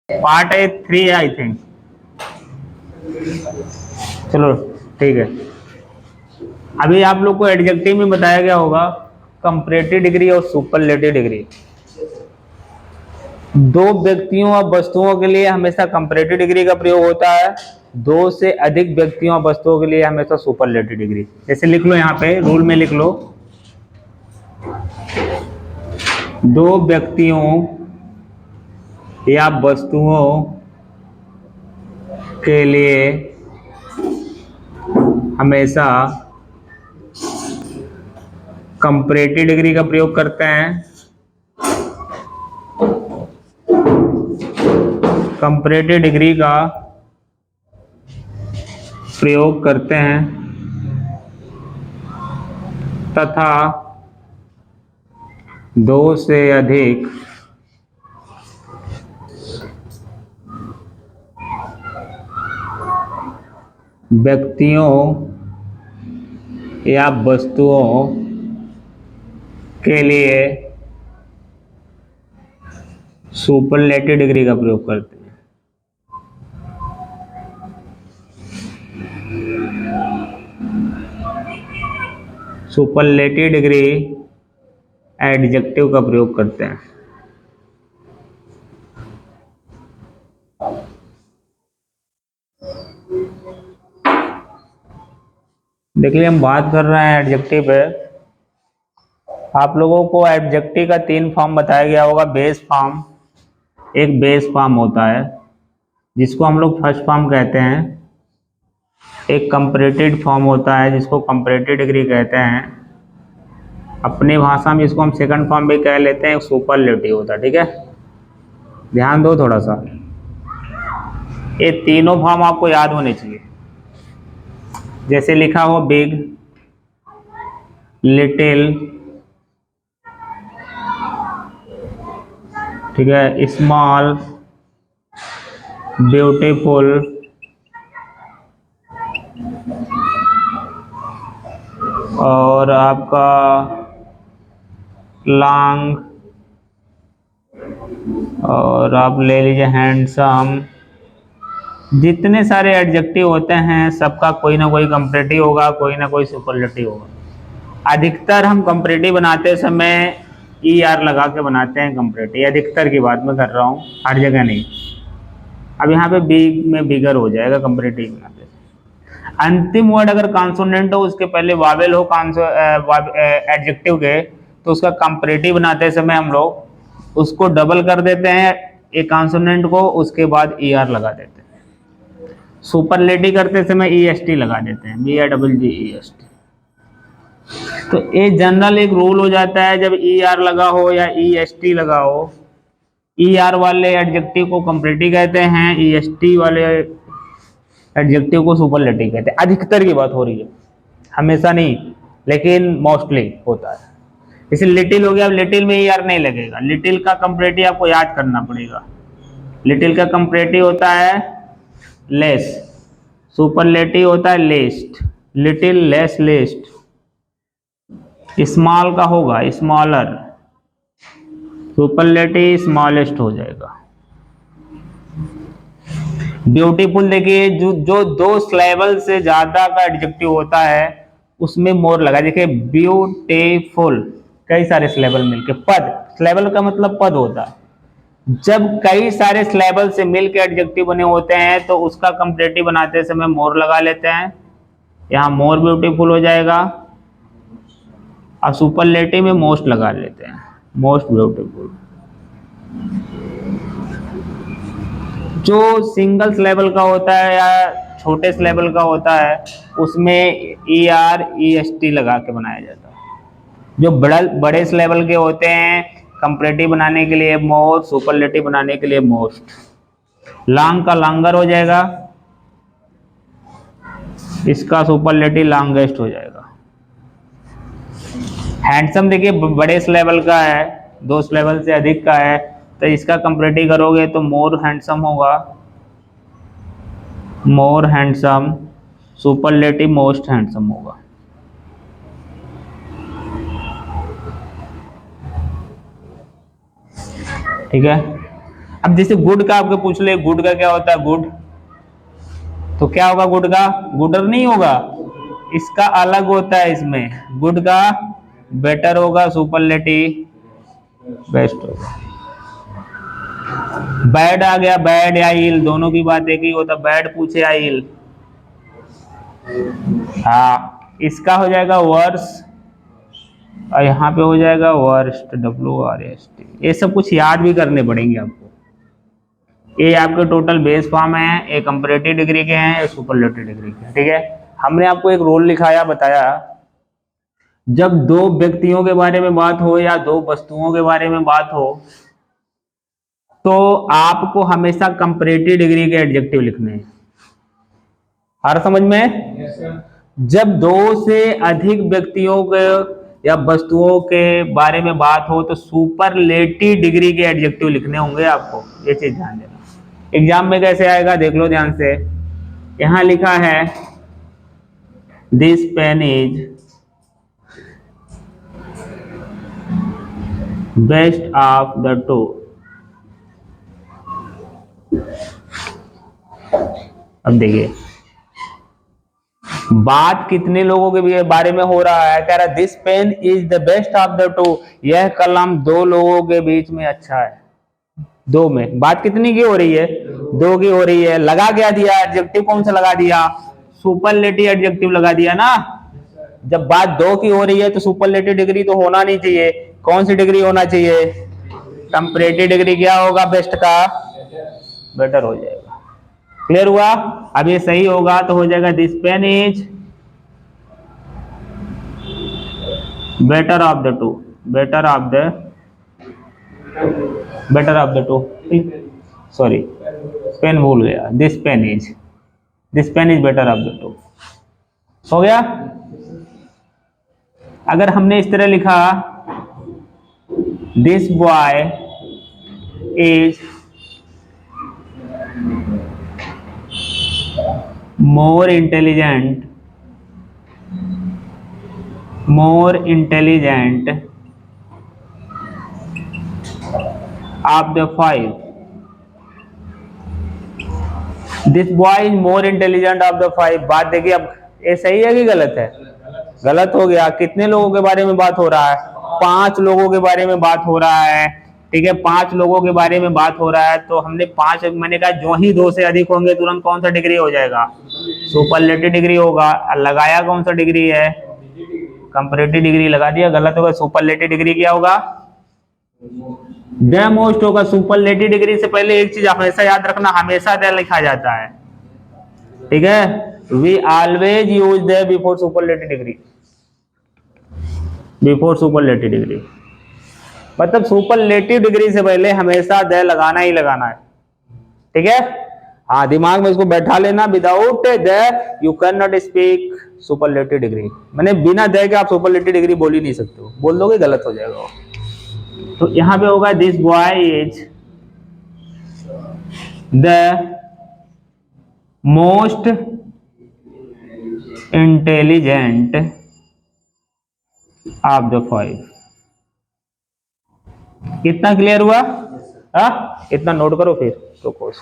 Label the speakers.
Speaker 1: Part है 3 I think. चलो ठीक है। अभी आप लोग को एडजेक्टिव में बताया गया होगा कंपैरेटिव डिग्री और सुपरलेटिव डिग्री। दो व्यक्तियों और वस्तुओं के लिए हमेशा कंपैरेटिव डिग्री का प्रयोग होता है, दो से अधिक व्यक्तियों और वस्तुओं के लिए हमेशा सुपरलेटिव डिग्री। जैसे लिख लो, यहाँ पे रूल में लिख लो, दो व्यक्तियों या वस्तुओं के लिए हमेशा कंपैरेटिव डिग्री का प्रयोग करते हैं, कंपैरेटिव डिग्री का प्रयोग करते हैं तथा दो से अधिक व्यक्तियों या वस्तुओं के लिए सुपरलेटिव डिग्री का प्रयोग करते हैं। सुपरलेटिव डिग्री एडजेक्टिव का प्रयोग करते हैं। देखिए हम बात कर रहे हैं एडजेक्टिव पे। आप लोगों को एडजेक्टिव का 3 फॉर्म बताया गया होगा। बेस फॉर्म, एक बेस फॉर्म होता है जिसको हम लोग फर्स्ट फॉर्म कहते हैं। एक कंपैरेटिव फॉर्म होता है जिसको कंपैरेटिव डिग्री कहते हैं। अपनी भाषा में इसको हम सेकंड फॉर्म भी कह लेते हैं। सुपरलेटिव होता है, ठीक है। ध्यान दो थोड़ा सा, ये तीनों फॉर्म आपको याद होने चाहिए। जैसे लिखा हो बिग, लिटिल, ठीक है, स्मॉल, ब्यूटीफुल, और आपका लॉन्ग, और आप ले लीजिए हैंडसम। जितने सारे एडजेक्टिव होते हैं सबका कोई ना कोई कंपैरेटिव होगा, कोई ना कोई सुपरलेटिव होगा। अधिकतर हम कंपैरेटिव बनाते समय ई आर लगा के बनाते हैं कंपैरेटिव। अधिकतर की बात मैं कर रहा हूँ, हर जगह नहीं। अब यहाँ पे बिग में बिगर हो जाएगा कंपैरेटिव बनाते। अंतिम वर्ड अगर कॉन्सोनेंट हो, उसके पहले वावेल हो एडजेक्टिव के, तो उसका कंपैरेटिव बनाते समय हम लोग उसको डबल कर देते हैं एक कॉन्सोनेंट को, उसके बाद ई आर लगा देते हैं। सुपरलेटिव करते समय ई एस टी लगा देते हैं, B I double G E S T. तो ये जनरल एक रूल हो जाता है, जब ई आर लगा हो या ई एस टी लगा हो। ई आर वाले एडजेक्टिव को कंपैरेटिव कहते हैं, ई एस टी वाले एडजेक्टिव को सुपरलेटिव कहते हैं। अधिकतर की बात हो रही है, हमेशा नहीं, लेकिन मोस्टली होता है। जैसे लिटिल हो गया, अब लिटिल में ई आर नहीं लगेगा। लिटिल का कंपैरेटिव आपको याद करना पड़ेगा। लिटिल का कंपैरेटिव होता है लेस, सुपरलेटिव होता है least. Little, less, least. Small का होगा स्मॉलर, सुपरलेटिव स्मॉलेस्ट हो जाएगा। ब्यूटीफुल देखिए, जो दो सिलेबल से ज्यादा का एडजेक्टिव होता है उसमें मोर लगा। देखिए ब्यूटीफुल, कई सारे सिलेबल मिलके पद, सिलेबल का मतलब पद होता है। जब कई सारे सिलेबल से मिलके एडजेक्टिव बने होते हैं तो उसका कंपैरेटिव बनाते समय मोर लगा लेते हैं। यहाँ मोर ब्यूटीफुल हो जाएगा, और सुपरलेटिव में मोस्ट लगा लेते हैं, मोस्ट ब्यूटीफुल। जो सिंगल सिलेबल का होता है या छोटे सिलेबल का होता है उसमें E R E S T लगा के बनाया जाता है। जो बड़े सिलेबल के होते हैं कंपैरेटिव बनाने के लिए मोर, सुपरलेटिव बनाने के लिए मोस्ट। लॉन्ग का लॉन्गर हो जाएगा, इसका सुपरलेटिव लॉन्गेस्ट हो जाएगा। हैंडसम देखिए बड़े सिलेबल का है, 2 सिलेबल से अधिक का है, तो इसका कंपैरेटिव करोगे तो मोर हैंडसम होगा, मोर हैंडसम। सुपरलेटिव मोस्ट हैंडसम होगा। ठीक है। अब जैसे गुड का आपको पूछ ले, गुड का क्या होता है गुड, तो क्या होगा गुड का, गुडर नहीं होगा, इसका अलग होता है, इसमें गुड का बेटर होगा, सुपरलेटिव बेस्ट होगा। बैड आ गया, बैड या इल, दोनों की बात एक ही होता, बैड पूछे या इल, हाँ इसका हो जाएगा वर्स, और यहाँ पे हो जाएगा वर्स्ट, WRST। ये सब कुछ याद भी करने पड़ेंगे आपको। ये आपके टोटल बेस फॉर्म है, एक कंपैरेटिव डिग्री के हैं, एक सुपरलेटिव डिग्री के हैं, ठीक है। हमने आपको एक रोल लिखाया, बताया जब दो व्यक्तियों के बारे में बात हो या दो वस्तुओं के बारे में बात हो तो आपको हमेशा कंपैरेटिव डिग्री के एडजेक्टिव लिखने हैं। हर समझ में? जब दो से अधिक व्यक्तियों के या वस्तुओं के बारे में बात हो तो सुपरलेटिव डिग्री के एडजेक्टिव लिखने होंगे आपको, ये चीज ध्यान देना। एग्जाम में कैसे आएगा देख लो ध्यान से। यहां लिखा है this pen is best of the two. अब देखिए बात कितने लोगों के बारे में हो रहा है, कह रहा है this pen is the best of the two, यह कलम दो लोगों के बीच में अच्छा है। दो में बात कितनी की हो रही है, दो की हो रही है। लगा क्या दिया, एडजेक्टिव कौन सा लगा दिया, सुपरलेटिव एडजेक्टिव लगा दिया ना। जब बात दो की हो रही है तो सुपरलेटिव डिग्री तो होना नहीं चाहिए, कौन सी डिग्री होना चाहिए, कंपैरेटिव डिग्री। क्या होगा बेस्ट का बेटर हो जाएगा। क्लियर हुआ? अब ये सही होगा तो हो जाएगा this pen is better of the two, better of the two, sorry pen भूल गया, this pen is better of the two. हो गया? अगर हमने इस तरह लिखा this boy is more intelligent of the five, this boy is more intelligent of the five। बात देखिए अब ये सही है कि गलत है, गलत हो गया। कितने लोगों के बारे में बात हो रहा है, 5 लोगों के बारे में बात हो रहा है, ठीक है। 5 लोगों के बारे में बात हो रहा है तो हमने 5, मैंने कहा जो ही 2 से अधिक होंगे तुरंत कौन सा डिग्री हो जाएगा, सुपरलेटिव डिग्री होगा। लगाया कौन सा डिग्री है, कंपैरेटिव डिग्री लगा दिया, गलत होगा। सुपरलेटिव डिग्री क्या होगा, द मोस्ट होगा। सुपरलेटिव डिग्री से पहले एक चीज हमेशा याद रखना, हमेशा द लिखा जाता है, ठीक है। We always use the before superlative degree, before superlative degree मतलब सुपरलेटिव डिग्री से पहले हमेशा द लगाना ही लगाना है, ठीक है। हाँ दिमाग में इसको बैठा लेना, without the you can not speak superlative degree. मैंने बिना द के आप सुपरलेटिव डिग्री बोल ही नहीं सकते हो, बोल दोगे गलत हो जाएगा। तो यहां पे होगा this boy is the most intelligent of the 5। कितना क्लियर हुआ? इतना नोट करो फिर तो कोर्स